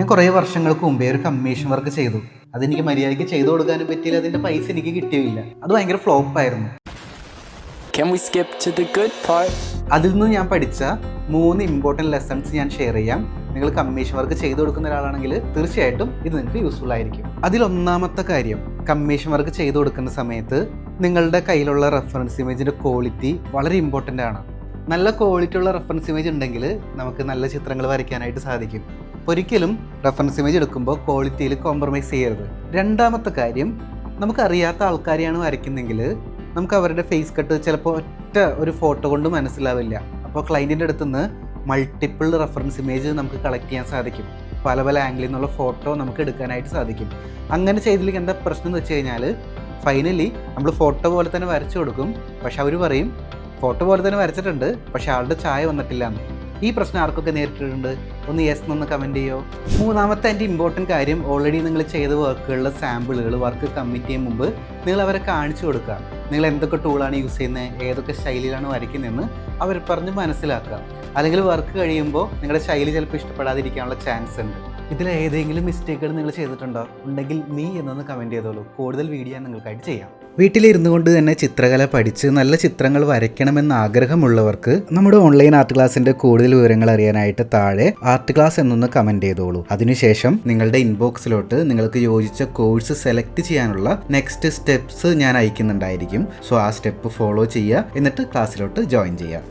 ഞാൻ കുറേ വർഷങ്ങൾക്ക് മുമ്പേ ഒരു കമ്മീഷൻ വർക്ക് ചെയ്തു. അതെനിക്ക് മര്യാദയ്ക്ക് ചെയ്തു കൊടുക്കാനും പറ്റിയില്ല, അതിൻ്റെ പൈസ എനിക്ക് കിട്ടിയില്ല. അത് ഭയങ്കര ഫ്ലോപ്പായിരുന്നു. അതിൽ നിന്ന് ഞാൻ പഠിച്ച 3 ഇമ്പോർട്ടൻറ്റ് ലെസൺസ് ഞാൻ ഷെയർ ചെയ്യാം. നിങ്ങൾ കമ്മീഷൻ വർക്ക് ചെയ്തു കൊടുക്കുന്ന ഒരാളാണെങ്കിൽ തീർച്ചയായിട്ടും ഇത് നിങ്ങൾക്ക് യൂസ്ഫുൾ ആയിരിക്കും. അതിലൊന്നാമത്തെ കാര്യം, കമ്മീഷൻ വർക്ക് ചെയ്തു കൊടുക്കുന്ന സമയത്ത് നിങ്ങളുടെ കയ്യിലുള്ള റെഫറൻസ് ഇമേജിൻ്റെ ക്വാളിറ്റി വളരെ ഇമ്പോർട്ടൻ്റ് ആണ്. നല്ല ക്വാളിറ്റി ഉള്ള റെഫറൻസ് ഇമേജ് ഉണ്ടെങ്കിൽ നമുക്ക് നല്ല ചിത്രങ്ങൾ വരയ്ക്കാനായിട്ട് സാധിക്കും. ഒരിക്കലും റെഫറൻസ് ഇമേജ് എടുക്കുമ്പോൾ ക്വാളിറ്റിയിൽ കോംപ്രമൈസ് ചെയ്യരുത്. രണ്ടാമത്തെ കാര്യം, നമുക്കറിയാത്ത ആൾക്കാരെയാണ് വരയ്ക്കുന്നെങ്കിൽ നമുക്ക് അവരുടെ ഫേസ് കട്ട് ചിലപ്പോൾ ഒറ്റ ഒരു ഫോട്ടോ കൊണ്ട് മനസ്സിലാവില്ല. അപ്പോൾ ക്ലയൻറ്റിൻ്റെ അടുത്ത് നിന്ന് മൾട്ടിപ്പിൾ റെഫറൻസ് ഇമേജ് നമുക്ക് കളക്ട് ചെയ്യാൻ സാധിക്കും. പല പല ആംഗിളിൽ നിന്നുള്ള ഫോട്ടോ നമുക്ക് എടുക്കാനായിട്ട് സാധിക്കും. അങ്ങനെ ചെയ്തില്ലെങ്കിൽ എന്താ പ്രശ്നം എന്ന് വെച്ച് കഴിഞ്ഞാൽ, ഫൈനലി നമ്മൾ ഫോട്ടോ പോലെ തന്നെ വരച്ചു കൊടുക്കും. പക്ഷെ അവർ പറയും ഫോട്ടോ പോലെ തന്നെ വരച്ചിട്ടുണ്ട്, പക്ഷെ ആളുടെ ചായ വന്നിട്ടില്ല എന്ന്. ഈ പ്രശ്നം ആർക്കൊക്കെ നേരിട്ടിട്ടുണ്ട്? ഒന്ന് യെസ് എന്നൊന്ന് കമൻറ്റ് ചെയ്യോ. മൂന്നാമത്തെ എൻ്റെ ഇമ്പോർട്ടൻറ്റ് കാര്യം, ഓൾറെഡി നിങ്ങൾ ചെയ്ത വർക്കുകളുടെ സാമ്പിളുകൾ വർക്ക് കമ്മിറ്റ് ചെയ്യും മുമ്പ് നിങ്ങൾ അവരെ കാണിച്ചു കൊടുക്കുക. നിങ്ങൾ എന്തൊക്കെ ടൂളാണ് യൂസ് ചെയ്യുന്നത്, ഏതൊക്കെ ശൈലിയിലാണ് വരയ്ക്കുന്നതെന്ന് അവർ പറഞ്ഞ് മനസ്സിലാക്കുക. അല്ലെങ്കിൽ വർക്ക് കഴിയുമ്പോൾ നിങ്ങളുടെ ശൈലി ചിലപ്പോൾ ഇഷ്ടപ്പെടാതിരിക്കാനുള്ള ചാൻസ് ഉണ്ട്. ഇതിൽ ഏതെങ്കിലും മിസ്റ്റേക്കുകൾ നിങ്ങൾ ചെയ്തിട്ടുണ്ടോ? ഉണ്ടെങ്കിൽ നീ എന്നൊന്ന് കമൻറ്റ് ചെയ്തോളൂ. കൂടുതൽ വീഡിയോ ഞാൻ നിങ്ങൾക്കായിട്ട് ചെയ്യാം. വീട്ടിലിരുന്നു കൊണ്ട് തന്നെ ചിത്രകല പഠിച്ച് നല്ല ചിത്രങ്ങൾ വരയ്ക്കണമെന്ന് ആഗ്രഹമുള്ളവർക്ക് നമ്മുടെ ഓൺലൈൻ ആർട്ട് ക്ലാസ്സിൻ്റെ കൂടുതൽ വിവരങ്ങൾ അറിയാനായിട്ട് താഴെ ആർട്ട് ക്ലാസ് എന്നൊന്ന് കമൻറ്റ് ചെയ്തോളൂ. അതിനുശേഷം നിങ്ങളുടെ ഇൻബോക്സിലോട്ട് നിങ്ങൾക്ക് യോജിച്ച കോഴ്സ് സെലക്ട് ചെയ്യാനുള്ള നെക്സ്റ്റ് സ്റ്റെപ്സ് ഞാൻ അയക്കുന്നുണ്ടായിരിക്കും. സോ ആ സ്റ്റെപ്പ് ഫോളോ ചെയ്യുക, എന്നിട്ട് ക്ലാസ്സിലോട്ട് ജോയിൻ ചെയ്യുക.